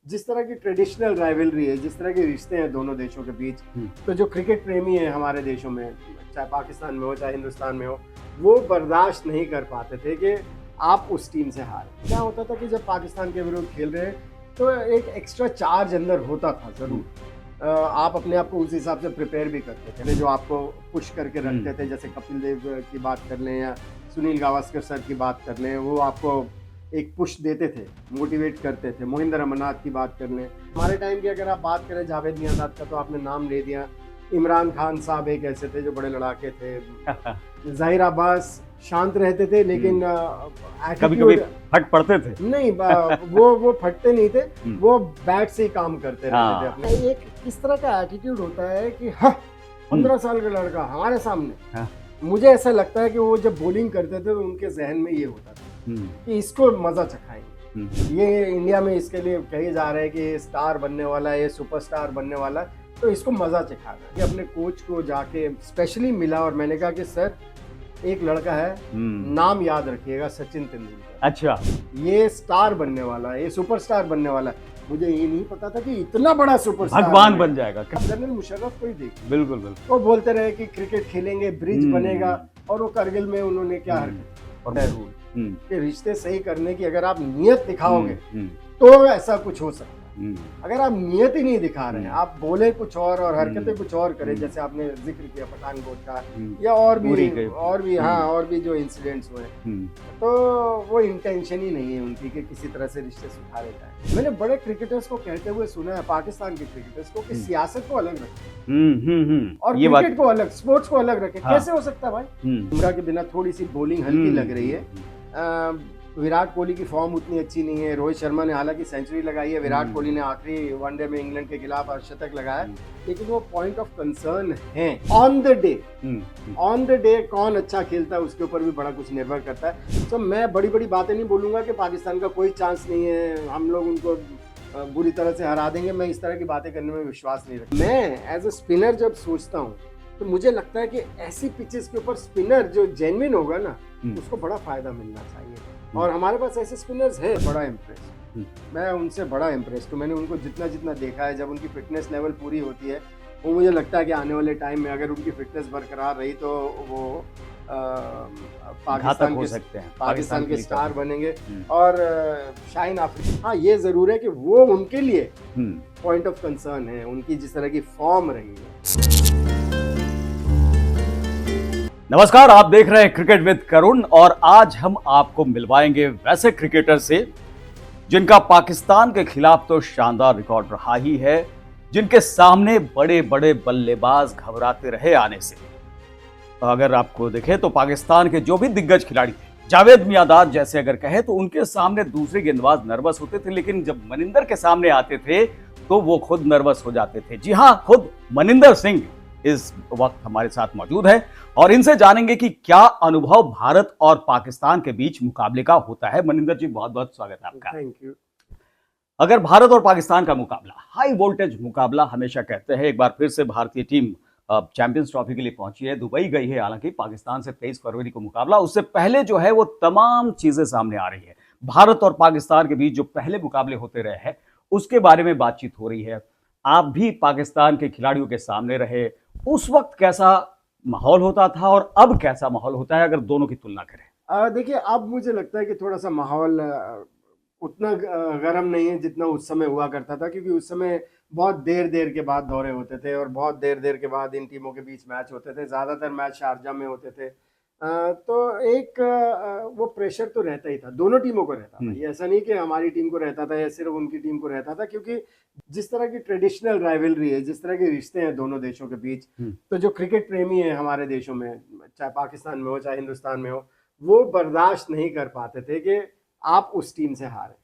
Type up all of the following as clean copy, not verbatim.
जिस तरह की ट्रेडिशनल राइवलरी है, जिस तरह के रिश्ते हैं दोनों देशों के बीच, तो जो क्रिकेट प्रेमी है हमारे देशों में, चाहे पाकिस्तान में हो चाहे हिंदुस्तान में हो, वो बर्दाश्त नहीं कर पाते थे कि आप उस टीम से हारे। क्या होता था कि जब पाकिस्तान के विरुद्ध खेल रहे हैं तो एक एक्स्ट्रा चार्ज अंदर होता था ज़रूर। आप अपने आप को उस हिसाब से प्रिपेयर भी करते थे जो आपको पुश करके रखते थे, जैसे कपिल देव की बात कर लें या सुनील गावस्कर सर की बात कर लें, वो आपको एक पुश देते थे, मोटिवेट करते थे। मोहिंदर अमरनाथ की बात कर लें, हमारे टाइम की अगर आप बात करें जावेद मियांदाद का तो आपने नाम ले दिया। इमरान खान साहब एक ऐसे थे जो बड़े लड़ाके थे। ज़ाहिर अब्बास शांत रहते थे लेकिन कभी कभी फट पड़ते थे। नहीं, वो फटते नहीं थे, वो बैट से ही काम करते रहते थे अपने। एक इस तरह का एटीट्यूड होता है कि हाँ 15 साल का लड़का हमारे सामने। मुझे ऐसा लगता है कि वो जब बॉलिंग करते थे तो उनके जहन में ये होता था कि इसको मजा चखाएंगे। ये इंडिया में इसके लिए कहे जा रहे हैं कि ये स्टार बनने वाला है, ये सुपरस्टार बनने वाला है, तो इसको मजा चखाना। कि अपने कोच को जाके स्पेशली मिला और मैंने कहा कि सर एक लड़का है, नाम याद रखिएगा, सचिन तेंदुलकर। अच्छा, ये स्टार बनने वाला है, ये सुपरस्टार बनने वाला है। मुझे ये नहीं पता था कि इतना बड़ा सुपरस्टार भगवान बन जाएगा। जनरल मुशर्रफ को ही देखिए, बिल्कुल बिल्कुल। वो बोलते रहे कि क्रिकेट खेलेंगे, ब्रिज बनेगा, और वो करगिल में उन्होंने क्या हरकत और रूल कि रिश्ते सही करने की अगर आप नियत दिखाओगे तो ऐसा कुछ हो सकता है। अगर आप नियत ही नहीं दिखा रहे हैं, आप बोले कुछ और हरकतें कुछ और करें, जैसे आपने जिक्र किया पठानकोट का या और भी जो इंसिडेंट्स हुए, तो वो इंटेंशन ही नहीं है उनकी कि किसी तरह से रिश्ते सुधारे जाए। मैंने बड़े क्रिकेटर्स को कहते हुए सुना है, पाकिस्तान के क्रिकेटर्स को, कि सियासत को अलग रखें और क्रिकेट को अलग, स्पोर्ट्स को अलग रखें। कैसे हो सकता है भाई? बुमराह के बिना थोड़ी सी बॉलिंग हल्की लग रही है। विराट कोहली की फॉर्म उतनी अच्छी नहीं है। रोहित शर्मा ने हालांकि सेंचुरी लगाई है, विराट कोहली ने आखिरी वनडे में इंग्लैंड के खिलाफ अर्धशतक लगाया, लेकिन वो पॉइंट ऑफ कंसर्न है ऑन द डे कौन अच्छा खेलता है उसके ऊपर भी बड़ा कुछ निर्भर करता है। तो मैं बड़ी बड़ी बातें नहीं बोलूंगा कि पाकिस्तान का कोई चांस नहीं है, हम लोग उनको बुरी तरह से हरा देंगे। मैं इस तरह की बातें करने में विश्वास नहीं रखता। मैं एज ए स्पिनर जब सोचता हूँ तो मुझे लगता है कि ऐसी पिचेस के ऊपर स्पिनर जो जेन्युइन होगा ना, उसको बड़ा फायदा मिलना चाहिए, और हमारे पास ऐसे स्पिनर्स हैं। बड़ा इम्प्रेस, मैं उनसे बड़ा इम्प्रेस हूँ। मैंने उनको जितना जितना देखा है, जब उनकी फिटनेस लेवल पूरी होती है, वो मुझे लगता है कि आने वाले टाइम में अगर उनकी फिटनेस बरकरार रही तो वो पाकिस्तान के स्टार बनेंगे। और शाहीन आफरीदी, हाँ ये जरूर है कि वो उनके लिए पॉइंट ऑफ कंसर्न है, उनकी जिस तरह की फॉर्म रही है। नमस्कार, आप देख रहे हैं क्रिकेट विद करुण, और आज हम आपको मिलवाएंगे वैसे क्रिकेटर से जिनका पाकिस्तान के खिलाफ तो शानदार रिकॉर्ड रहा ही है, जिनके सामने बड़े बड़े बल्लेबाज घबराते रहे आने से। तो अगर आपको देखें तो पाकिस्तान के जो भी दिग्गज खिलाड़ी थे, जावेद मियांदाद जैसे अगर कहें, तो उनके सामने दूसरे गेंदबाज नर्वस होते थे, लेकिन जब मनिंदर के सामने आते थे तो वो खुद नर्वस हो जाते थे। जी हां, खुद मनिंदर सिंह इस वक्त हमारे साथ मौजूद है और इनसे जानेंगे कि क्या अनुभव भारत और पाकिस्तान के बीच मुकाबले का होता है। मनिंदर जी, बहुत बहुत स्वागत है आपका। Thank you. अगर भारत और पाकिस्तान का मुकाबला, हाई वोल्टेज मुकाबला हमेशा कहते हैं, एक बार फिर से भारतीय टीम चैंपियंस ट्रॉफी के लिए पहुंची है, दुबई गई है, हालांकि पाकिस्तान से 23 फरवरी को मुकाबला। उससे पहले जो है वो तमाम चीजें सामने आ रही है। भारत और पाकिस्तान के बीच जो पहले मुकाबले होते रहे हैं उसके बारे में बातचीत हो रही है। आप भी पाकिस्तान के खिलाड़ियों के सामने रहे, उस वक्त कैसा माहौल होता था और अब कैसा माहौल होता है, अगर दोनों की तुलना करें? देखिए, अब मुझे लगता है कि थोड़ा सा माहौल उतना गर्म नहीं है जितना उस समय हुआ करता था, क्योंकि उस समय बहुत देर देर के बाद दौरे होते थे और बहुत देर देर के बाद इन टीमों के बीच मैच होते थे। ज़्यादातर मैच शारजा में होते थे। तो एक वो प्रेशर तो रहता ही था, दोनों टीमों को रहता था। ये ऐसा नहीं कि हमारी टीम को रहता था या सिर्फ उनकी टीम को रहता था, क्योंकि जिस तरह की ट्रेडिशनल राइवलरी है, जिस तरह के रिश्ते हैं दोनों देशों के बीच, तो जो क्रिकेट प्रेमी है हमारे देशों में, चाहे पाकिस्तान में हो चाहे हिंदुस्तान में हो, वो बर्दाश्त नहीं कर पाते थे कि आप उस टीम से हारे।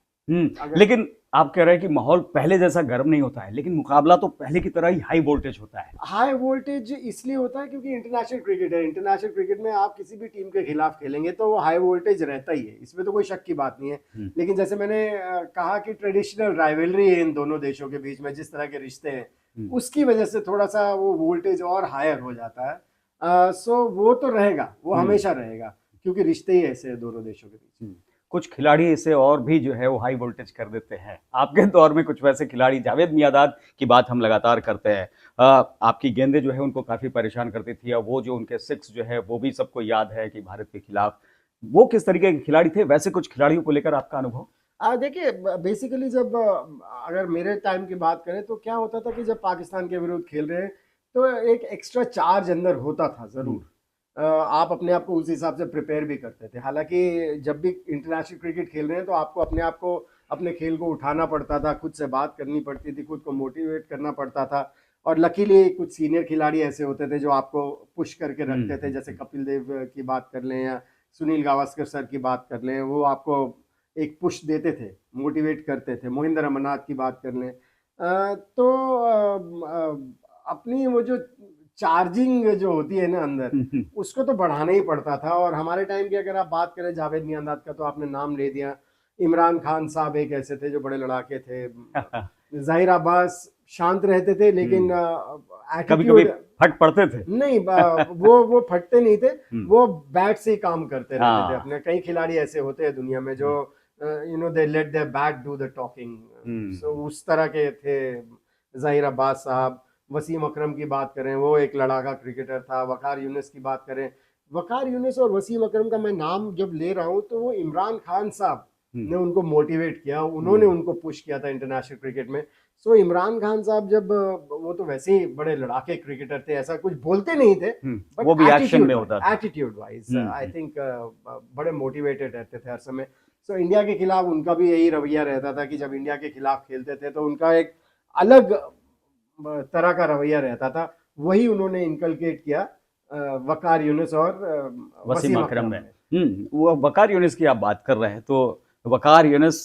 लेकिन आप कह रहे हैं कि माहौल पहले जैसा गर्म नहीं होता है, लेकिन मुकाबला तो पहले की तरह ही हाई वोल्टेज होता है। हाई वोल्टेज इसलिए होता है क्योंकि इंटरनेशनल क्रिकेट है। इंटरनेशनल क्रिकेट में आप किसी भी टीम के खिलाफ खेलेंगे तो वो हाई वोल्टेज रहता ही है, इसमें तो कोई शक की बात नहीं है। लेकिन जैसे मैंने कहा कि ट्रेडिशनल राइवलरी है इन दोनों देशों के बीच में, जिस तरह के रिश्ते हैं, उसकी वजह से थोड़ा सा वो वोल्टेज और हायर हो जाता है। सो वो तो रहेगा, वो हमेशा रहेगा, क्योंकि रिश्ते ही ऐसे हैं दोनों देशों के बीच। कुछ खिलाड़ी इसे और भी जो है वो हाई वोल्टेज कर देते हैं। आपके दौर में कुछ वैसे खिलाड़ी, जावेद मियांदाद की बात हम लगातार करते हैं, आपकी गेंदें जो है उनको काफी परेशान करती थी, और वो जो उनके सिक्स जो है वो भी सबको याद है कि भारत के खिलाफ वो किस तरीके के खिलाड़ी थे। वैसे कुछ खिलाड़ियों को लेकर आपका अनुभव? देखिए, बेसिकली जब अगर मेरे टाइम की बात करें तो क्या होता था कि जब पाकिस्तान के विरुद्ध खेल रहे हैं तो एक एक्स्ट्रा चार्ज अंदर होता था ज़रूर। आप अपने आप को उस हिसाब से प्रिपेयर भी करते थे। हालांकि जब भी इंटरनेशनल क्रिकेट खेल रहे हैं तो आपको अपने आप को, अपने खेल को उठाना पड़ता था, खुद से बात करनी पड़ती थी, खुद को मोटिवेट करना पड़ता था। और लकीली कुछ सीनियर खिलाड़ी ऐसे होते थे जो आपको पुश करके रखते थे, जैसे कपिल देव की बात कर लें या सुनील गावस्कर सर की बात कर लें, वो आपको एक पुश देते थे, मोटिवेट करते थे। मोहिंदर अमरनाथ की बात कर लें, तो अपनी वो जो चार्जिंग जो होती है ना अंदर, उसको तो बढ़ाना ही पड़ता था। और हमारे टाइम की अगर आप बात करें, जावेद मियांदाद का तो आपने नाम ले दिया, इमरान खान साहब एक ऐसे थे जो बड़े लड़ाके थे। जाहिर अब्बास शांत रहते थे लेकिन कभी कभी एटीट्यूड फट पड़ते थे। नहीं, वो फटते नहीं थे, वो बैट से ही काम करते रहते थे अपने। कई खिलाड़ी ऐसे होते हैं दुनिया में जो they let their bat do the talking. So उस तरह के थे ज़हीर अब्बास साहब। वसीम अकरम की बात करें, वो एक लड़ाका क्रिकेटर था। वकार यूनिस की बात करें, वकार यूनिस और वसीम अकरम का मैं नाम जब ले रहा हूँ तो वो इमरान खान साहब ने उनको मोटिवेट किया, उन्होंने उनको पुश किया था इंटरनेशनल क्रिकेट में। सो इमरान खान साहब जब, वो तो वैसे ही बड़े लड़ाके क्रिकेटर थे, ऐसा कुछ बोलते नहीं थे, बट वो भी एक्शन में होता था। एटीट्यूड वाइज आई थिंक बड़े मोटिवेटेड रहते थे हर समय। सो इंडिया के खिलाफ उनका भी यही रवैया रहता था कि जब इंडिया के खिलाफ खेलते थे तो उनका एक अलग तरह का रवैया रहता था। वही उन्होंने इनकलकेट किया वकार यूनिस और वसीम अकरम में। वो वकार यूनिस की आप बात कर रहे हैं, तो वकार यूनिस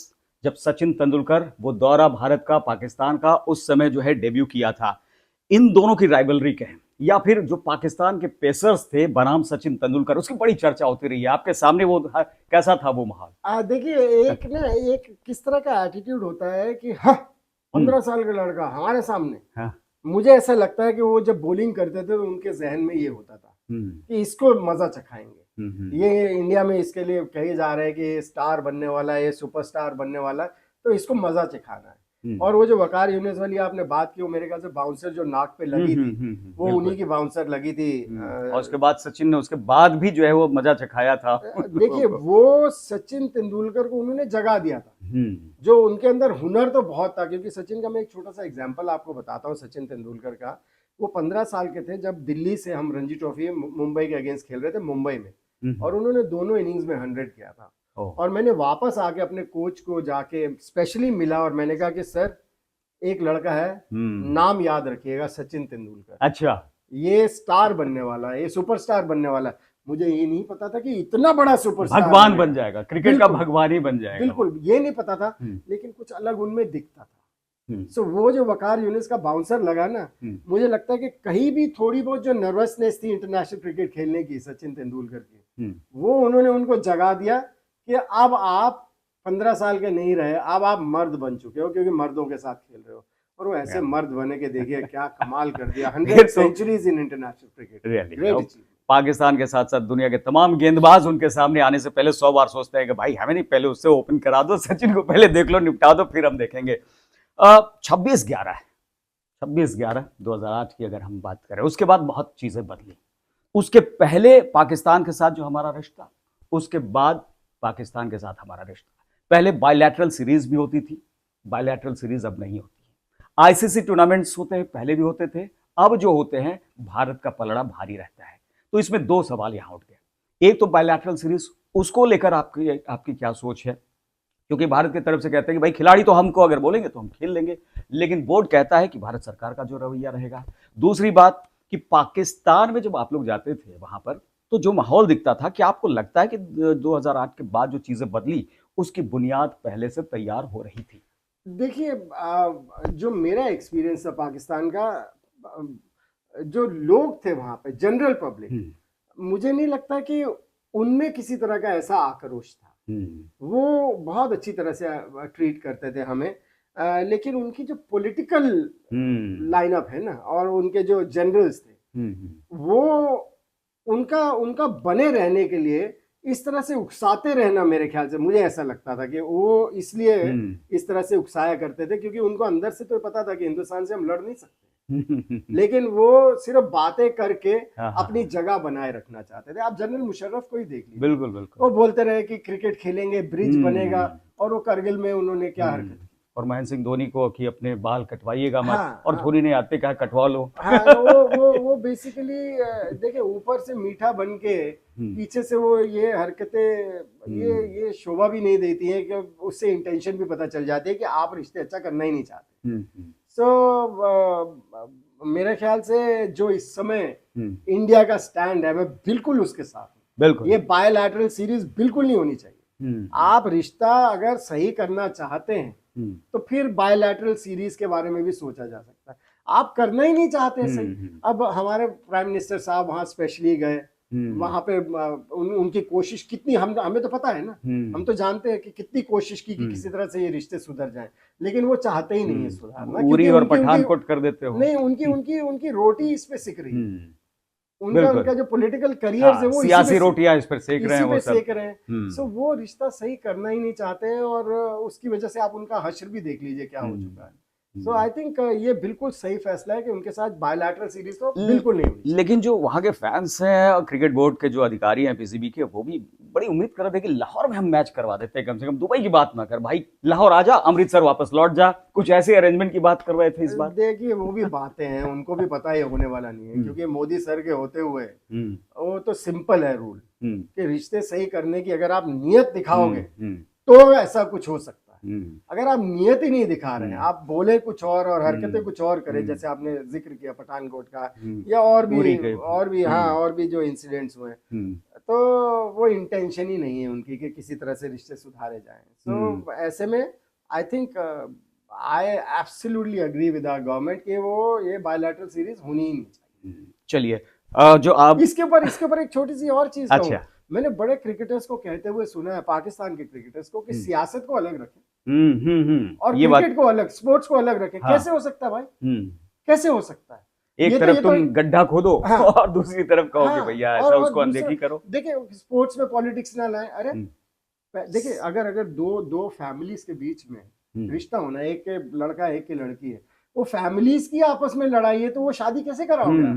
जब सचिन तेंदुलकर वो दौरा भारत का, पाकिस्तान का, उस समय जो है डेब्यू किया था, इन दोनों की राइवलरी कहें या फिर जो पाकिस्तान के पेसर्स थे बनाम सचिन तेंदुलकर, उसकी बड़ी चर्चा होती रही है। आपके सामने वो कैसा था वो माहौल? देखिए, एक किस तरह का एटीट्यूड होता है कि हाँ, 15 साल का लड़का हमारे सामने। हाँ। मुझे ऐसा लगता है कि वो जब बॉलिंग करते थे तो उनके जहन में ये होता था कि इसको मजा चखाएंगे। ये इंडिया में इसके लिए कहे जा रहे हैं कि ये स्टार बनने वाला है, ये सुपरस्टार बनने वाला है, तो इसको मजा चखाना है। और वो जो वकार यूनिस वाली आपने बात की, वो मेरे ख्याल से बाउंसर जो नाक पे लगी थी, वो उन्हीं की बाउंसर लगी थी। और उसके बाद सचिन ने उसके बाद भी जो है वो मजा चखाया था। देखिए, वो सचिन तेंदुलकर को उन्होंने जगा दिया था। जो उनके अंदर हुनर तो बहुत था, क्योंकि सचिन का मैं एक छोटा सा एग्जांपल आपको बताता हूँ। सचिन तेंदुलकर का, वो 15 साल के थे जब दिल्ली से हम रणजी ट्रॉफी मुंबई के अगेंस्ट खेल रहे थे मुंबई में, और उन्होंने दोनों इनिंग्स में 100 किया था। और मैंने वापस आके अपने कोच को जाके स्पेशली मिला और मैंने कहा कि सर, एक लड़का है, नाम याद रखिएगा, सचिन तेंदुलकर। अच्छा, ये स्टार बनने वाला है, ये सुपरस्टार बनने वाला है। मुझे ये नहीं पता था कि इतना बड़ा सुपरस्टार, भगवान बन जाएगा, क्रिकेट का भगवान ही बन जाएगा। बिल्कुल, ये नहीं पता था, लेकिन कुछ अलग उनमें दिखता था। सो वो जो वकार यूनिस का बाउंसर लगा ना, मुझे लगता है कि कहीं भी थोड़ी बहुत जो नर्वसनेस थी इंटरनेशनल क्रिकेट खेलने की सचिन तेंदुलकर की, वो उन्होंने उनको जगा दिया कि अब आप 15 साल के नहीं रहे, अब आप मर्द बन चुके हो, क्योंकि मर्दों के साथ खेल रहे हो। और वो ऐसे मर्द बने के देखिए क्या कमाल कर दिया। 100 centuries in international cricket, great. Pakistan के साथ साथ दुनिया के तमाम गेंदबाज उनके सामने आने से पहले 100 बार सोचते हैं कि भाई हमें नहीं, पहले उससे ओपन करा दो, सचिन को पहले देख लो, निपटा दो, फिर हम देखेंगे। 26/11 2008 की अगर हम बात करें, उसके बाद बहुत चीजें बदली। उसके पहले पाकिस्तान के साथ जो हमारा रिश्ता, उसके बाद पाकिस्तान के साथ हमारा रिश्ता, पहले बायलैटरल सीरीज भी होती थी, बायलैटरल सीरीज अब नहीं होती है। आईसीसी टूर्नामेंट्स होते हैं, पहले भी होते थे, अब जो होते हैं भारत का पलड़ा भारी रहता है। तो इसमें दो सवाल यहां उठ गए। एक तो बायलैटरल सीरीज, उसको लेकर आपकी क्या सोच है? क्योंकि भारत की तरफ से कहते हैं कि भाई खिलाड़ी तो हमको अगर बोलेंगे तो हम खेल लेंगे, लेकिन बोर्ड कहता है कि भारत सरकार का जो रवैया रहेगा। दूसरी बात कि पाकिस्तान में जब आप लोग जाते थे वहां पर, तो जो माहौल दिखता था, कि आपको लगता है कि 2008 के बाद जो चीजें बदली, उसकी बुनियाद पहले से तैयार हो रही थी? देखिए, जो मेरा एक्सपीरियंस था पाकिस्तान का, जो लोग थे वहां पे, जनरल पब्लिक, मुझे नहीं लगता कि उनमें किसी तरह का ऐसा आक्रोश था। वो बहुत अच्छी तरह से ट्रीट करते थे हमें, लेकिन उनकी जो पॉलिटिकल लाइनअप है ना, और उनके जो जनरल्स थे, वो उनका बने रहने के लिए इस तरह से उकसाते रहना, मेरे ख्याल से मुझे ऐसा लगता था कि वो इसलिए इस तरह से उकसाया करते थे क्योंकि उनको अंदर से तो पता था कि हिंदुस्तान से हम लड़ नहीं सकते लेकिन वो सिर्फ बातें करके अपनी जगह बनाए रखना चाहते थे। आप जनरल मुशर्रफ को ही देख लीजिए, बिल्कुल बिल्कुल, वो बोलते रहे कि क्रिकेट खेलेंगे, ब्रिज बनेगा, और वो करगिल में उन्होंने क्या हरकत की। और महेंद्र सिंह धोनी को कि अपने बाल कटवाइएगा मत, हाँ, और धोनी ने आते कहा कटवा लो। हाँ, वो बेसिकली देखिए ऊपर से मीठा बन के पीछे से वो ये हरकतें ये शोभा भी नहीं देती हैं कि उससे इंटेंशन भी पता चल जाती है कि आप रिश्ते अच्छा करना ही नहीं चाहते। सो मेरे ख्याल से जो इस समय इंडिया का स्टैंड है मैं बिल्कुल उसके साथ हूँ। बिल्कुल, ये बायलैटरल सीरीज बिल्कुल नहीं होनी चाहिए। आप रिश्ता अगर सही करना चाहते हैं तो फिर बायलैटरल सीरीज के बारे में भी सोचा जा सकता है। आप करना ही नहीं चाहते सही। अब हमारे प्राइम मिनिस्टर साहब वहां स्पेशली गए, वहां पे उनकी कोशिश कितनी, हमें तो पता है ना, हम तो जानते हैं कि कितनी कोशिश की कि किसी तरह से ये रिश्ते सुधर जाएं, लेकिन वो चाहते ही नहीं है सुधारना। उरी और पठानकोट कर देते हो। नहीं, उनकी रोटी इस पे सिक रही है। उनका जो पॉलिटिकल करियर है वो सियासी रोटियां इस पर सेक रहे हैं, वो सेक रहे हैं। सो वो रिश्ता सही करना ही नहीं चाहते हैं और उसकी वजह से आप उनका हश्र भी देख लीजिए क्या हो चुका है। सो आई थिंक ये बिल्कुल सही फैसला है कि उनके साथ बायलैटरल सीरीज तो बिल्कुल नहीं हुई। लेकिन जो वहां के फैंस हैं, क्रिकेट बोर्ड के जो अधिकारी हैं पीसीबी के, वो भी बड़ी उम्मीद कर रहे थे कि लाहौर में हम मैच करवा देते हैं, कम से कम दुबई की बात ना कर भाई, लाहौर आ जा, अमृतसर वापस लौट जा, कुछ ऐसे अरेंजमेंट की बात कर रहे थे इस बार। देखिए वो भी बातें हैं, उनको भी पता ही होने वाला नहीं है क्योंकि मोदी सर के होते हुए वो तो सिंपल है रूल कि रिश्ते सही करने की अगर आप नियत दिखाओगे तो ऐसा कुछ हो सकता है। अगर आप नियत ही नहीं दिखा रहे हैं, आप बोले कुछ और हरकतें कुछ और करें, जैसे आपने जिक्र किया पठानकोट का या और भी जो इंसिडेंट्स हुए, तो वो इंटेंशन ही नहीं है उनकी कि किसी तरह से रिश्ते सुधारे जाएं। सो ऐसे में I think I absolutely agree with our government कि वो ये बायलैटरल सीरीज होनी ही नहीं चाहिए। चलिए, जो आप इसके ऊपर एक छोटी सी और चीज कहूं, मैंने बड़े क्रिकेटर्स को कहते हुए सुना है, पाकिस्तान के क्रिकेटर्स को, कि सियासत को अलग रखें और क्रिकेट को अलग, स्पोर्ट्स को अलग रखें। कैसे हो सकता है भाई? कैसे हो सकता है? एक तरफ तुम गड्ढा खोदो और दूसरी तरफ कहो कि भैया ऐसा उसको अनदेखी करो। देखिए स्पोर्ट्स में पॉलिटिक्स ना लाएं। अरे देखिए अगर दो फैमिलीज के बीच में रिश्ता होना है, एक के लड़का एक की लड़की है, वो फैमिलीज की आपस में लड़ाई है, तो वो शादी कैसे कराओगे?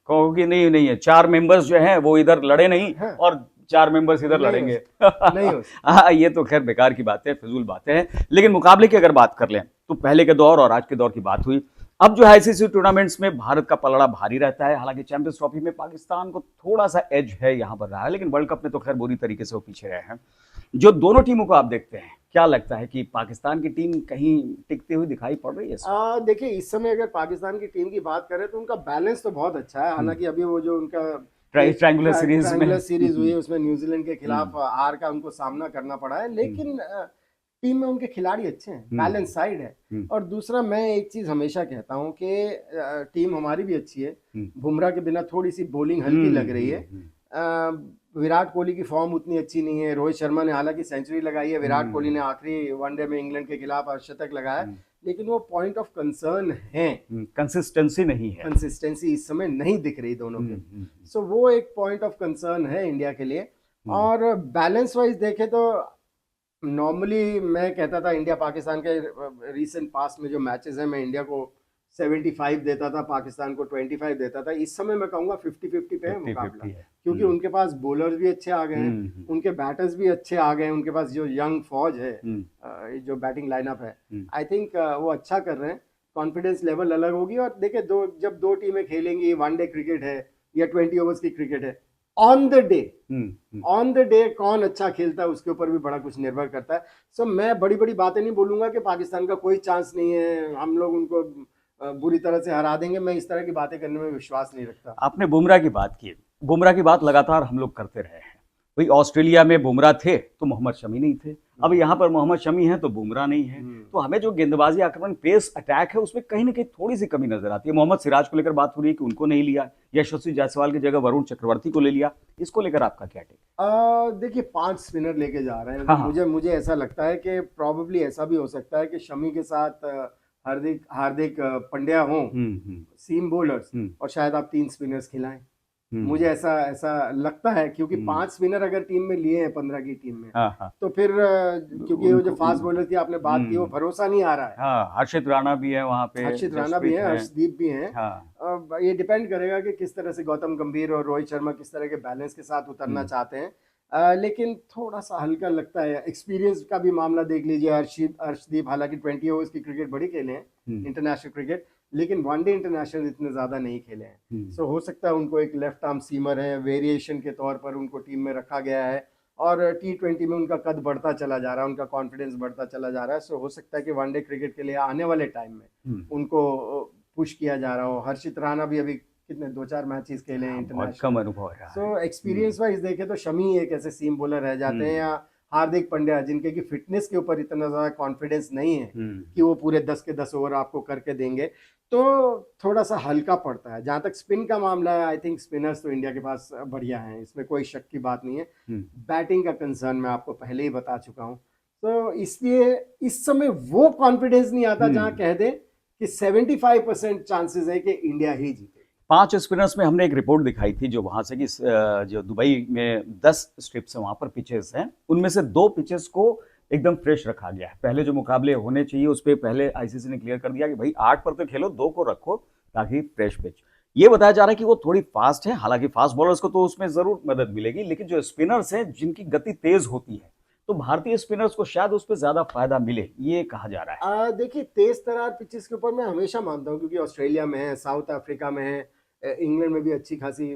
कहोगे नहीं है, 4 मेंबर्स जो हैं वो इधर लड़े नहीं और 4 मेंबर्स इधर लड़ेंगे। नहीं हो हाँ, ये तो खैर बेकार की बातें, फिजूल बातें हैं। लेकिन मुकाबले की अगर बात कर लें तो पहले के दौर और आज के दौर की बात हुई। अब जो आईसीसी टूर्नामेंट्स में भारत का पलड़ा भारी रहता है। हालांकि चैंपियंस ट्रॉफी में पाकिस्तान को थोड़ा सा एज है यहाँ पर रहा है, लेकिन वर्ल्ड कप में तो खैर बुरी तरीके से वो पीछे रहे हैं। जो दोनों टीमों को आप देखते हैं, क्या लगता है कि पाकिस्तान की टीम कहीं टिकती हुई दिखाई पड़ रही है? देखिए इस समय अगर पाकिस्तान की टीम की बात करें तो उनका बैलेंस तो बहुत अच्छा है। हालांकि अभी वो जो उनका ट्रायंगुलर सीरीज हुई है उसमें न्यूजीलैंड के खिलाफ हार का उनको सामना करना पड़ा है, लेकिन टीम में उनके खिलाड़ी अच्छे हैं, बैलेंस साइड है। और दूसरा मैं एक चीज हमेशा कहता हूं कि टीम हमारी भी अच्छी है, बुमराह के बिना थोड़ी सी बॉलिंग हल्की लग रही है। विराट कोहली की फॉर्म उतनी अच्छी नहीं है। रोहित शर्मा ने हालांकि सेंचुरी लगाई है, विराट कोहली ने आखिरी वनडे में इंग्लैंड के खिलाफ अर्धशतक लगाया, लेकिन वो पॉइंट ऑफ कंसर्न है, कंसिस्टेंसी नहीं है, कंसिस्टेंसी इस समय नहीं दिख रही दोनों के। सो वो एक पॉइंट ऑफ कंसर्न है इंडिया के लिए। और बैलेंस वाइज देखें तो नॉर्मली मैं कहता था इंडिया पाकिस्तान के रिसेंट पास्ट में जो मैचेस हैं, मैं इंडिया को 75 देता था, पाकिस्तान को 25 देता था। इस समय मैं कहूँगा 50-50 पे है मुकाबला, क्योंकि उनके पास बॉलर्स भी अच्छे आ गए हैं, उनके बैटर्स भी अच्छे आ गए हैं, उनके पास जो यंग फौज है, जो बैटिंग लाइनअप है, आई थिंक वो अच्छा कर रहे हैं। कॉन्फिडेंस लेवल अलग होगी। और देखिए जब दो टीमें खेलेंगी, वनडे क्रिकेट है या 20 ओवर्स की क्रिकेट है, ऑन द डे कौन अच्छा खेलता है उसके ऊपर भी बड़ा कुछ निर्भर करता है। सो मैं बड़ी बड़ी बातें नहीं बोलूंगा कि पाकिस्तान का कोई चांस नहीं है, हम लोग उनको बुरी तरह से हरा देंगे। मैं इस तरह की बातें करने में विश्वास नहीं रखता। आपने बुमराह की बात की, बुमराह की बात लगातार हम लोग करते रहे हैं। भाई ऑस्ट्रेलिया में बुमराह थे तो मोहम्मद शमी नहीं थे, अब यहाँ पर मोहम्मद शमी है तो बुमराह नहीं है। तो हमें जो गेंदबाजी आक्रमण पेस अटैक है उसमें कहीं ना कहीं थोड़ी सी कमी नजर आती है। मोहम्मद सिराज को लेकर बात हो रही है कि उनको नहीं लिया, यशस्वी जायसवाल की जगह वरुण चक्रवर्ती को ले लिया, इसको लेकर आपका क्या टेक? देखिए 5 स्पिनर लेके जा रहे हैं। मुझे ऐसा लगता है कि प्रॉबेबली ऐसा भी हो सकता है कि शमी के साथ हार्दिक पांड्या हो सीम बॉलर्स, और शायद आप 3 स्पिनर्स खिलाएं। मुझे ऐसा लगता है, क्योंकि 5 स्पिनर अगर टीम में लिए हैं 15 की टीम में, तो फिर क्योंकि वो जो फास्ट बॉलर की आपने बात की, वो भरोसा नहीं आ रहा है। हाँ, हर्षित राणा भी है वहाँ पे, हर्षित राणा भी है, हर्षदीप भी हैं। हाँ। ये डिपेंड करेगा कि किस तरह से गौतम गंभीर और रोहित शर्मा किस तरह के बैलेंस के साथ उतरना चाहते हैं। लेकिन थोड़ा सा हल्का लगता है। एक्सपीरियंस का भी मामला देख लीजिए, हर्षदीप हालांकि 20 ओवर्स की क्रिकेट बड़ी खेले हैं इंटरनेशनल क्रिकेट, लेकिन वनडे इंटरनेशनल इतने ज्यादा नहीं खेले हैं। सो हो सकता है उनको एक लेफ्ट आर्म सीमर है, वेरिएशन के तौर पर उनको टीम में रखा गया है, और T20 में उनका कद बढ़ता चला जा रहा है, उनका कॉन्फिडेंस बढ़ता चला जा रहा है। सो हो सकता है कि वनडे क्रिकेट के लिए आने वाले टाइम में उनको पुश किया जा रहा हो। हर्षित राणा भी अभी कितने 2-4 मैचेस खेले हैं इंटरनेशनल, कम अनुभव है। सो एक्सपीरियंस वाइज देखे तो शमी एक ऐसे सीम बॉलर रह जाते हैं, या हार्दिक पांड्या, जिनके की फिटनेस के ऊपर इतना ज्यादा कॉन्फिडेंस नहीं है कि वो पूरे 10 के 10 ओवर आपको करके देंगे, तो थोड़ा सा हल्का पड़ता है। जहां तक स्पिन का मामला है, आई थिंक स्पिनर्स तो इंडिया के पास बढ़िया हैं, इसमें कोई शक की बात नहीं है। बैटिंग का कंसर्न मैं आपको पहले ही बता चुका हूँ, तो इसलिए इस समय वो कॉन्फिडेंस नहीं आता जहां कह दे कि 75% चांसेस है कि इंडिया ही जीते। 5 स्पिनर्स में हमने एक रिपोर्ट दिखाई थी जो वहां से कि जो दुबई में 10 स्ट्रिप्स हैं, वहां पर पिचेस हैं, उनमें से 2 पिचेस को एकदम फ्रेश रखा गया है। पहले जो मुकाबले होने चाहिए उस पर पहले आईसीसी ने क्लियर कर दिया कि भाई 8 पर तो खेलो, 2 को रखो ताकि फ्रेश पिच। ये बताया जा रहा है कि वो थोड़ी फास्ट है, हालांकि फास्ट बॉलर्स को तो उसमें जरूर मदद मिलेगी, लेकिन जो स्पिनर्स हैं जिनकी गति तेज होती है, तो भारतीय स्पिनर्स को शायद उस पर ज्यादा फायदा मिले, ये कहा जा रहा है। देखिए, तेज तरार पिचेस के ऊपर मैं हमेशा मानता हूँ, क्योंकि ऑस्ट्रेलिया में है, साउथ अफ्रीका में है, इंग्लैंड में भी अच्छी खासी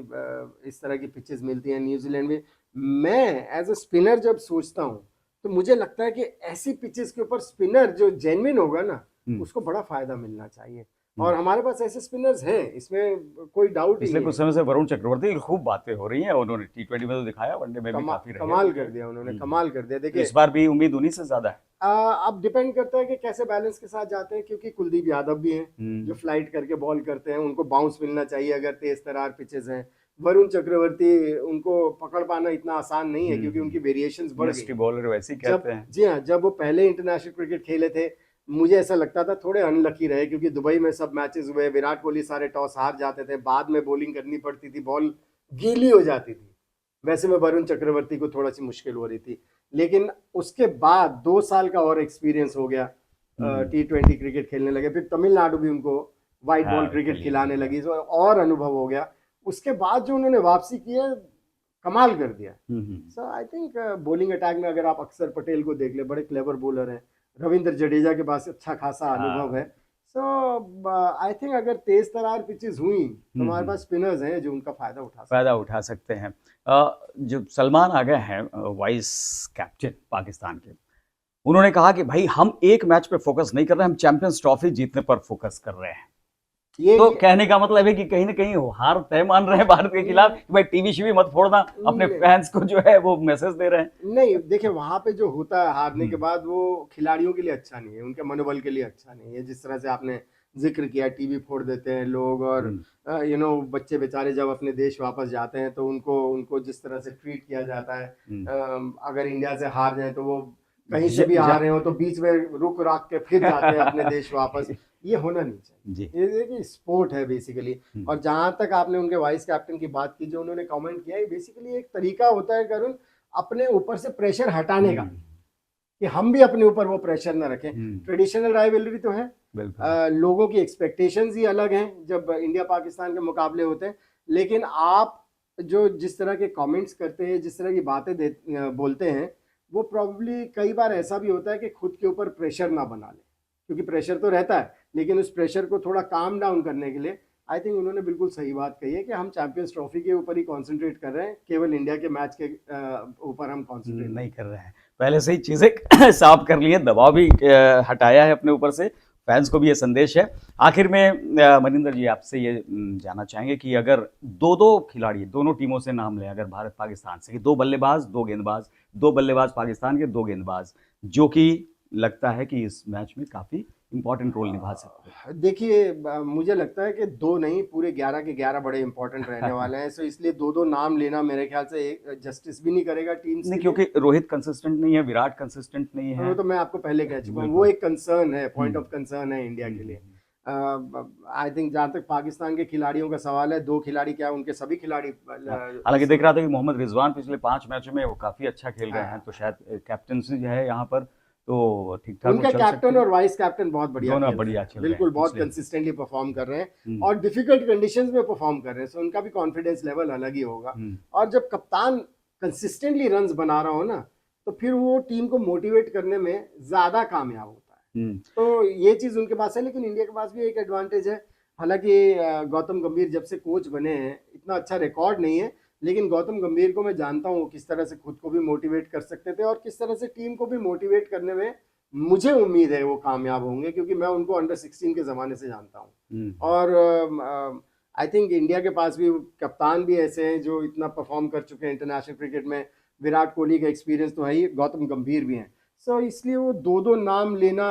इस तरह की पिचेस मिलती हैं, न्यूजीलैंड में। मैं एज अ स्पिनर जब सोचता हूँ तो मुझे लगता है कि ऐसी पिचेस के ऊपर स्पिनर जो जेन्युइन होगा ना, उसको बड़ा फायदा मिलना चाहिए, और हमारे पास ऐसे स्पिनर्स हैं, इसमें कोई डाउट नहीं। पिछले कुछ समय से वरुण चक्रवर्ती की खूब बातें हो रही हैं, उन्होंने T20 में तो दिखाया, वनडे में भी काफी रहे, कमाल कर दिया उन्होंने, कमाल कर दिया। देखिए इस बार भी उम्मीद उन्हीं से ज्यादा है। अब डिपेंड करता है कि कैसे बैलेंस के साथ जाते हैं, क्योंकि कुलदीप यादव भी हैं जो फ्लाइट करके बॉल करते हैं, उनको बाउंस मिलना चाहिए अगर तेज तरार पिचेस हैं। वरुण चक्रवर्ती, उनको पकड़ पाना इतना आसान नहीं है, क्योंकि उनकी वेरिएशंस बढ़ गई। बॉलर वैसे ही कहते हैं। जी हाँ, जब वो पहले इंटरनेशनल क्रिकेट खेले थे, मुझे ऐसा लगता था थोड़े अनलकी रहे, क्योंकि दुबई में सब मैचेस हुए, विराट कोहली सारे टॉस हार जाते थे, बाद में बॉलिंग करनी पड़ती थी, बॉल गीली हो जाती थी। वैसे में वरुण चक्रवर्ती को थोड़ा सी मुश्किल हो रही थी, लेकिन उसके बाद 2 साल का और एक्सपीरियंस हो गया, T20 क्रिकेट खेलने लगे, फिर तमिलनाडु भी उनको व्हाइट बॉल क्रिकेट खिलाने लगी, तो और अनुभव हो गया। उसके बाद जो उन्होंने वापसी की है, कमाल कर दिया। सो आई थिंक बॉलिंग अटैक में अगर आप अक्षर पटेल को देख ले, बड़े क्लेवर बॉलर हैं, रविंद्र जडेजा के पास अच्छा खासा अनुभव है। सो आई थिंक अगर तेज तरार पिचेस हुई तो हमारे पास स्पिनर्स हैं जो उनका फायदा उठा सकते हैं। जो सलमान आ गए हैं वाइस कैप्टन पाकिस्तान के, उन्होंने कहा कि भाई हम एक मैच पे फोकस नहीं कर रहे, हम चैंपियंस ट्रॉफी जीतने पर फोकस कर रहे हैं। तो कहने का मतलब है कि कहीं ना कहीं हार तय मान रहे हैं भारत के खिलाफ, कि भाई टीवी शीवी मत फोड़ना, अपने फैंस को जो है वो मैसेज दे रहे हैं। नहीं, देखिए वहां पे जो होता है हारने के बाद, वो खिलाड़ियों के लिए अच्छा नहीं है, उनके मनोबल के लिए अच्छा नहीं है। जिस तरह से आपने जिक्र किया, टीवी फोड़ देते हैं लोग, और बच्चे बेचारे जब अपने देश वापस जाते हैं तो उनको जिस तरह से ट्रीट किया जाता है, अगर इंडिया से हार जाए तो वो कहीं से भी हार रहे हो तो बीच में रुक राक के फिर जाते हैं अपने देश वापस। ये होना नहीं चाहिए। ये देखिए स्पोर्ट है बेसिकली। और जहां तक आपने उनके वाइस कैप्टन की बात की, जो उन्होंने कमेंट किया, ये बेसिकली एक तरीका होता है करुण, अपने ऊपर से प्रेशर हटाने का, कि हम भी अपने ऊपर वो प्रेशर ना रखें। ट्रेडिशनल राइवलरी तो है, लोगों की एक्सपेक्टेशंस ही अलग हैं जब इंडिया पाकिस्तान के मुकाबले होते हैं, लेकिन आप जो जिस तरह के कमेंट्स करते हैं, जिस तरह की बातें बोलते हैं, वो प्रॉब्ली कई बार ऐसा भी होता है कि खुद के ऊपर प्रेशर ना बना ले, क्योंकि प्रेशर तो रहता है, लेकिन उस प्रेशर को थोड़ा काम डाउन करने के लिए आई थिंक उन्होंने बिल्कुल सही बात कही है कि हम चैंपियंस ट्रॉफी के ऊपर ही कंसंट्रेट कर रहे हैं, केवल इंडिया के मैच के ऊपर हम कंसंट्रेट नहीं कर रहे हैं। पहले से ही चीज़ें साफ कर ली है, दबाव भी हटाया है अपने ऊपर से, फैंस को भी ये संदेश है। आखिर में मनिंदर जी, आपसे ये जानना चाहेंगे कि अगर दो खिलाड़ी दोनों टीमों से नाम लें, अगर भारत पाकिस्तान से, कि 2 बल्लेबाज 2 गेंदबाज, 2 बल्लेबाज पाकिस्तान के, 2 गेंदबाज, जो कि लगता है कि इस मैच में काफ़ी इंपॉर्टेंट रोल निभा सकते हैं। देखिए, मुझे लगता है कि 2 नहीं, पूरे 11 के 11 बड़े इंपॉर्टेंट रहने वाले हैं। सो इसलिए 2 नाम लेना मेरे ख्याल से जस्टिस भी नहीं करेगा टीम से, क्योंकि रोहित कंसिस्टेंट नहीं है, विराट कंसिस्टेंट नहीं है। तो मैं आपको पहले कह चुका हूँ, वो एक कंसर्न है, पॉइंट ऑफ कंसर्न है इंडिया के लिए। आई थिंक जहाँ तक पाकिस्तान के खिलाड़ियों का सवाल है, 2 खिलाड़ी क्या उनके सभी खिलाड़ी हालांकि देख रहा था कि मोहम्मद रिजवान पिछले 5 मैचों में वो काफी अच्छा खेल रहे हैं, तो शायद कैप्टनसी जो है यहाँ पर तो ठीक ठाक उनका कैप्टन और वाइस कैप्टन बहुत बढ़िया दोनों खेल रहे बढ़िया हैं, खेल रहे हैं, बिल्कुल बहुत इसलिए। कंसिस्टेंटली परफॉर्म कर रहे हैं और डिफिकल्ट कंडीशंस में परफॉर्म कर रहे हैं, सो उनका भी कॉन्फिडेंस लेवल अलग ही होगा। और जब कप्तान कंसिस्टेंटली रन्स बना रहा हो ना, तो फिर वो टीम को मोटिवेट करने में ज्यादा कामयाब होता है। तो ये चीज उनके पास है, लेकिन इंडिया के पास भी एक एडवांटेज है। हालांकि गौतम गंभीर जब से कोच बने हैं, इतना अच्छा रिकॉर्ड नहीं है, लेकिन गौतम गंभीर को मैं जानता हूँ किस तरह से खुद को भी मोटिवेट कर सकते थे और किस तरह से टीम को भी मोटिवेट करने में मुझे उम्मीद है वो कामयाब होंगे, क्योंकि मैं उनको अंडर 16 के ज़माने से जानता हूँ। और आई थिंक इंडिया के पास भी कप्तान भी ऐसे हैं जो इतना परफॉर्म कर चुके हैं इंटरनेशनल क्रिकेट में। विराट कोहली का एक्सपीरियंस तो है ही, गौतम गंभीर भी हैं। सो इसलिए वो 2-2 नाम लेना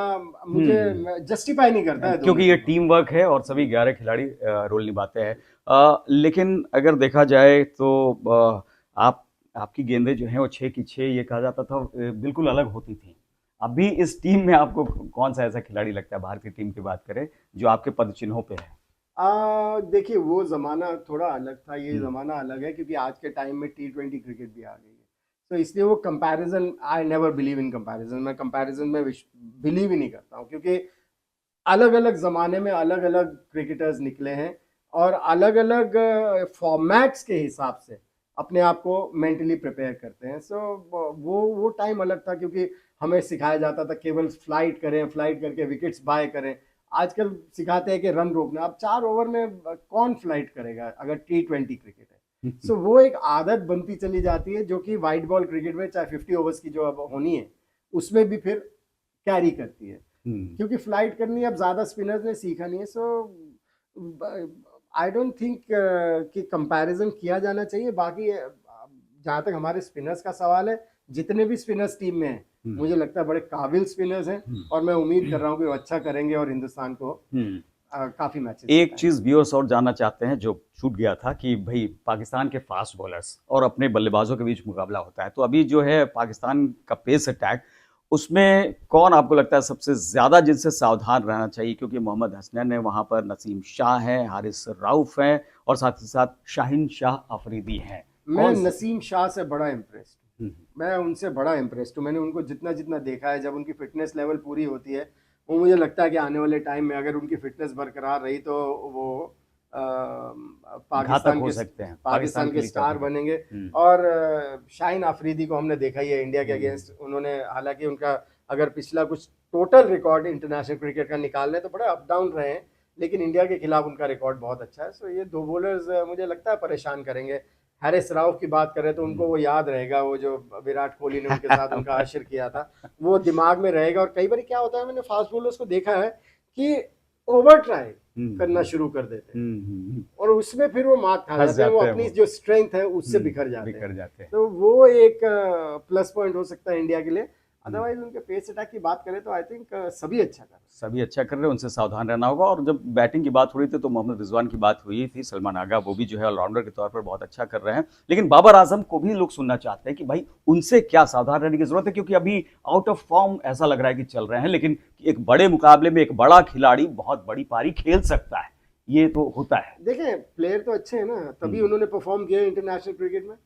मुझे जस्टिफाई नहीं करता है, क्योंकि ये टीम वर्क है और सभी 11 खिलाड़ी रोल निभाते हैं। लेकिन अगर देखा जाए तो आपकी गेंदें जो हैं वो 6 की 6 ये कहा जाता था, बिल्कुल अलग होती थी। अभी इस टीम में आपको कौन सा ऐसा खिलाड़ी लगता है, भारतीय टीम की बात करें, जो आपके पद चिन्हों पे है? देखिए वो ज़माना थोड़ा अलग था, ये ज़माना अलग है, क्योंकि आज के टाइम में T20 क्रिकेट भी आ गई है। तो इसलिए वो comparison, I never believe in comparison, मैं कंपैरिजन में बिलीव ही नहीं करता हूँ, क्योंकि अलग अलग ज़माने में अलग अलग क्रिकेटर्स निकले हैं और अलग अलग फॉर्मेट्स के हिसाब से अपने आप को मेंटली प्रिपेयर करते हैं। सो वो टाइम अलग था, क्योंकि हमें सिखाया जाता था केवल फ्लाइट करें, फ्लाइट करके विकेट्स बाय करें। आजकल सिखाते हैं कि रन रोकना। अब 4 ओवर में कौन फ्लाइट करेगा अगर T20 क्रिकेट है। सो वो एक आदत बनती चली जाती है, जो कि वाइट बॉल क्रिकेट में चाहे 50 ओवर्स की जो अब होनी है उसमें भी फिर कैरी करती है, क्योंकि फ्लाइट करनी अब ज़्यादा स्पिनर्स ने सीखा नहीं है। सो आई डोंट थिंक कि कंपैरिजन किया जाना चाहिए। बाकी जहाँ तक हमारे स्पिनर्स का सवाल है, जितने भी स्पिनर्स टीम में हैं, मुझे लगता है बड़े काबिल स्पिनर्स हैं और मैं उम्मीद कर रहा हूँ कि वो अच्छा करेंगे और हिंदुस्तान को काफी मैचेस। एक चीज व्यूअर्स और जानना चाहते हैं, जो छूट गया था, कि भाई पाकिस्तान के फास्ट बॉलर्स और अपने बल्लेबाजों के बीच मुकाबला होता है, तो अभी जो है पाकिस्तान का पेस अटैक, उसमें कौन आपको लगता है सबसे ज्यादा जिनसे सावधान रहना चाहिए? क्योंकि मोहम्मद हसनैन है, वहां पर नसीम शाह है, हारिस रऊफ है और साथ ही साथ शाहीन शाह अफरीदी हैं। मैं नसीम शाह से बड़ा इम्प्रेस्ड हूँ, मैं उनसे बड़ा इम्प्रेस्ड हूँ। मैंने उनको जितना जितना देखा है, जब उनकी फिटनेस लेवल पूरी होती है, वो मुझे लगता है कि आने वाले टाइम में अगर उनकी फिटनेस बरकरार रही तो वो पाकिस्तान के स्टार बनेंगे। और शाहीन अफरीदी को हमने देखा ही है इंडिया के अगेंस्ट, उन्होंने, हालांकि उनका अगर पिछला कुछ टोटल रिकॉर्ड इंटरनेशनल क्रिकेट का निकाल लें तो बड़े अप डाउन रहे हैं, लेकिन इंडिया के खिलाफ उनका रिकॉर्ड बहुत अच्छा है। सो ये 2 बॉलर्स मुझे लगता है परेशान करेंगे। हैरिस राउफ की बात करें तो उनको वो याद रहेगा, वो जो विराट कोहली ने उनके साथ उनका आशिर किया था, वो दिमाग में रहेगा। और कई बार क्या होता है, मैंने फास्ट बॉलर्स को देखा है कि ओवर ट्राई करना शुरू कर देते हैं और उसमें फिर वो मात खा जाते हैं, वो अपनी जो स्ट्रेंथ है उससे बिखर जाते हैं। तो वो एक प्लस पॉइंट हो सकता है इंडिया के लिए। अदरवाइज उनके पेस अटैक की बात करें तो आई थिंक सभी अच्छा कर रहे हैं, उनसे सावधान रहना होगा। और जब बैटिंग की बात हो रही थी तो मोहम्मद रिजवान की बात हुई थी, सलमान आगा वो भी जो है ऑलराउंडर के तौर पर बहुत अच्छा कर रहे हैं, लेकिन बाबर आजम को भी लोग सुनना चाहते हैं कि भाई उनसे क्या सावधान रहने की जरूरत है, क्योंकि अभी आउट ऑफ फॉर्म ऐसा लग रहा है कि चल रहे हैं, लेकिन एक बड़े मुकाबले में एक बड़ा खिलाड़ी बहुत बड़ी पारी खेल सकता है, ये तो होता है। देखें प्लेयर तो अच्छे हैं ना, तभी उन्होंने परफॉर्म किया इंटरनेशनल क्रिकेट में।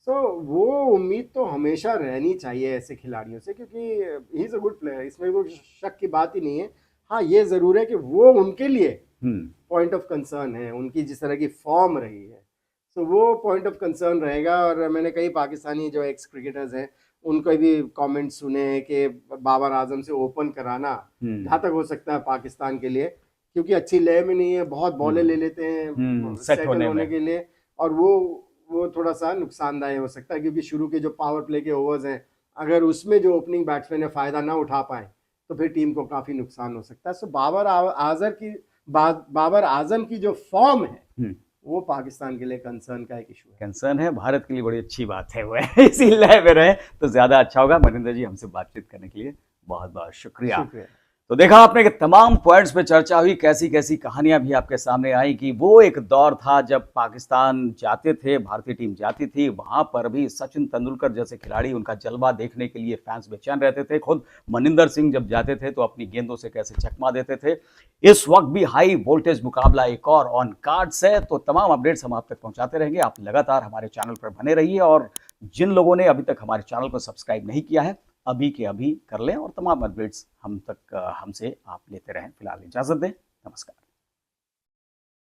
तो वो उम्मीद तो हमेशा रहनी चाहिए ऐसे खिलाड़ियों से, क्योंकि he is a good player, इसमें कोई शक की बात ही नहीं है। हाँ ये ज़रूर है कि वो उनके लिए पॉइंट ऑफ कंसर्न है, उनकी जिस तरह की फॉर्म रही है, तो वो पॉइंट ऑफ कंसर्न रहेगा। और मैंने कई पाकिस्तानी जो एक्स क्रिकेटर्स हैं उनको भी कमेंट सुने हैं कि बाबर आजम से ओपन कराना जहाँ तक हो सकता है पाकिस्तान के लिए, क्योंकि अच्छी लय में नहीं है, बहुत बॉलें ले लेते हैं सेटल होने के लिए, और वो थोड़ा सा नुकसानदायक हो सकता है, क्योंकि शुरू के जो पावर प्ले के ओवर्स हैं, अगर उसमें जो ओपनिंग बैट्समैन है फ़ायदा ना उठा पाए तो फिर टीम को काफ़ी नुकसान हो सकता है। सो बाबर आजम की जो फॉर्म है वो पाकिस्तान के लिए कंसर्न का एक इशू है। कंसर्न है, भारत के लिए बड़ी अच्छी बात है वो इसी लय में रहे तो ज़्यादा अच्छा होगा। मनिंदर जी, हमसे बातचीत करने के लिए बहुत बहुत शुक्रिया। तो देखा आपने कि तमाम पॉइंट्स पे चर्चा हुई, कैसी कैसी कहानियां भी आपके सामने आई कि वो एक दौर था जब पाकिस्तान जाते थे, भारतीय टीम जाती थी, वहां पर भी सचिन तेंदुलकर जैसे खिलाड़ी, उनका जलवा देखने के लिए फैंस बेचैन रहते थे। खुद मनिंदर सिंह जब जाते थे तो अपनी गेंदों से कैसे चकमा देते थे। इस वक्त भी हाई वोल्टेज मुकाबला एक और ऑन कार्ड्स है, तो तमाम अपडेट्स हम आप तक पहुंचाते रहेंगे। आप लगातार हमारे चैनल पर बने रहिए और जिन लोगों ने अभी तक हमारे चैनल को सब्सक्राइब नहीं किया है, अभी के अभी कर लें और तमाम अपडेट्स हम तक हमसे आप लेते रहें। फिलहाल इजाजत दें, नमस्कार।